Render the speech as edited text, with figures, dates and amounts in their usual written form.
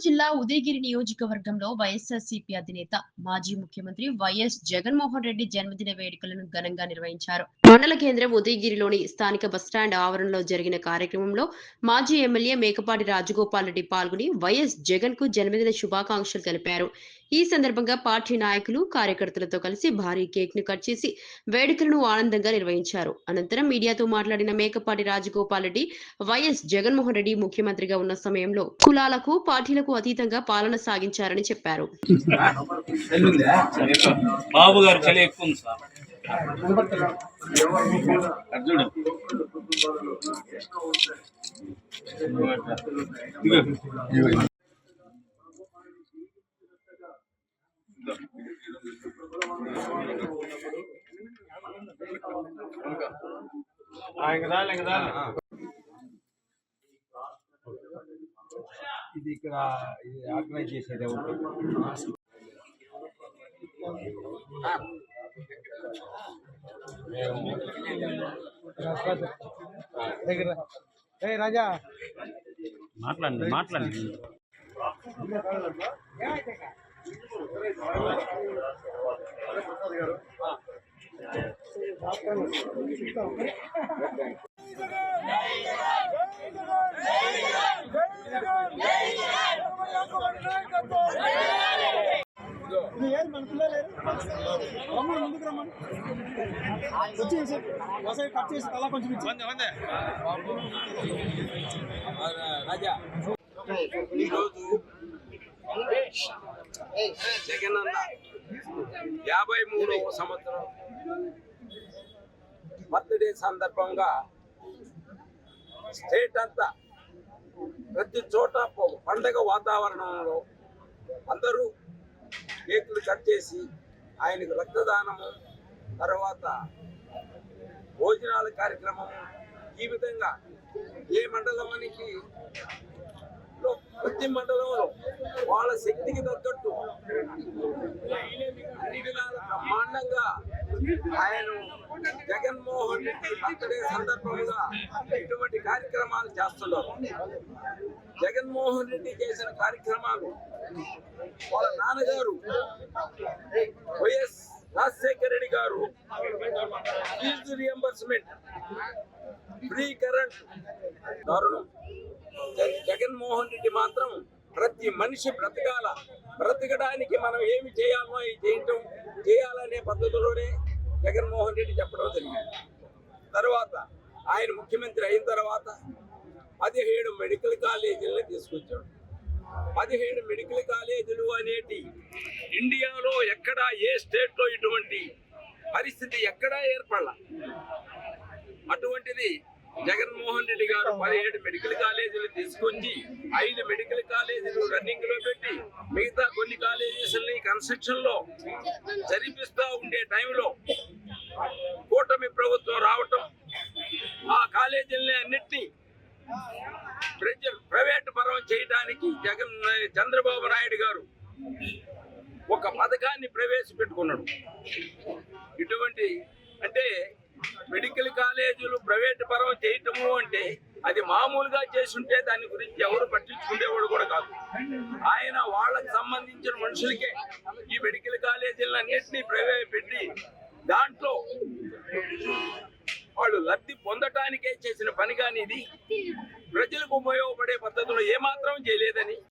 జిల్లా ఉదయగిరి నియోజకవర్గంలో వైఎస్ఆర్సీపీ అధినేత మాజీ ముఖ్యమంత్రి వైఎస్ జగన్మోహన్ రెడ్డి జన్మదిన వేడుకలను ఘనంగా నిర్వహించారు. మండల కేంద్రం ఉదయగిరిలోని స్థానిక బస్టాండ్ ఆవరణలో జరిగిన కార్యక్రమంలో మాజీ ఎమ్మెల్యే మేకపాటి రాజగోపాల్ రెడ్డి పాల్గొని వైఎస్ జగన్ కు జన్మదిన శుభాకాంక్షలు తెలిపారు. ఈ సందర్భంగా పార్టీ నాయకులు కార్యకర్తలతో కలిసి భారీ కేక్ ను కట్ చేసి వేడుకలను ఆనందంగా నిర్వహించారు. అనంతరం మీడియాతో మాట్లాడిన మేకపాటి రాజగోపాల్ రెడ్డి వైఎస్ జగన్మోహన్ రెడ్డి ముఖ్యమంత్రిగా ఉన్న సమయంలో కులాలకు పార్టీలకు అతీతంగా పాలన సాగించారని చెప్పారు. బాబు గారు చలి ఎక్కువ ఉంది సార్. ఇది ఇక్కడ ఆర్గనైజ్ చేసేది రాజా మాట్లాడండి మన పిల్లలు ముందుకు రమ్మని వచ్చేసి కట్ చేసి తలా కొంచెం రాజా. ఈరోజు జగనన్న 53వ సంవత్సరం బర్త్డే సందర్భంగా స్టేట్ అంతా ప్రతి చోట పండగ వాతావరణంలో అందరూ కేకులు కట్ చేసి ఆయనకు రక్తదానము, తర్వాత భోజనాల కార్యక్రమము, ఈ విధంగా ఏ మండలానికి ప్రతి మండలంలో వాళ్ళ శక్తికి తగ్గట్టు అన్ని విధాల బ్రహ్మాండంగా ఆయన జగన్మోహన్ రెడ్డి బర్త్డే సందర్భంగా ఇటువంటి కార్యక్రమాలు చేస్తున్నారు. జగన్మోహన్ రెడ్డి చేసిన కార్యక్రమాలు వాళ్ళ నాన్నగారు వైఎస్ రాజశేఖర రెడ్డి గారు ఫీజు రియంబర్స్మెంట్, ఫ్రీ కరెంట్ దారుణం. జగన్మోహన్ రెడ్డి మాత్రం ప్రతి మనిషి బ్రతకడానికి మనం ఏమి చేయాలో చేయాలనే పద్ధతిలోనే జగన్మోహన్ రెడ్డి చెప్పడం జరిగింది. తర్వాత ఆయన ముఖ్యమంత్రి అయిన తర్వాత 17 మెడికల్ కాలేజీలను తీసుకొచ్చాడు. 17 మెడికల్ కాలేజీలు అనేటి ఇండియాలో ఎక్కడా ఏ స్టేట్లో ఇటువంటి పరిస్థితి ఎక్కడా ఏర్పడాల. అటువంటిది జగన్మోహన్ రెడ్డి గారు 17 మెడికల్ కాలేజీలు తీసుకొచ్చి 5 మెడికల్ కాలేజీలు రన్నింగ్ లో పెట్టి మిగతా కొన్ని కాలేజెస్ని కన్స్ట్రక్షన్ లో జరిపిస్తూ ఉండే టైంలో కూటమి ప్రభుత్వం రావటం, ఆ కాలేజీలని అన్నిటినీ ప్రైవేట్ పరం చేయడానికి చంద్రబాబు నాయుడు గారు ఒక పథకాన్ని ప్రవేశపెట్టుకున్నాడు. ఇటువంటి అంటే మెడికల్ కాలేజీలు ప్రైవేట్ పరం చేయటము అంటే అది మామూలుగా చేసుంటే దాని గురించి ఎవరు పట్టించుకునేవాడు కూడా కాదు. ఆయన వాళ్ళకి సంబంధించిన మనుషులకే ఈ మెడికల్ కాలేజీలను అన్నింటినీ ప్రవేశపెట్టి దాంట్లో వాళ్ళు లబ్ధి పొందటానికే చేసిన పని, కానీ ఇది ప్రజలకు ఉపయోగపడే పద్ధతిలో ఏమాత్రం చేయలేదని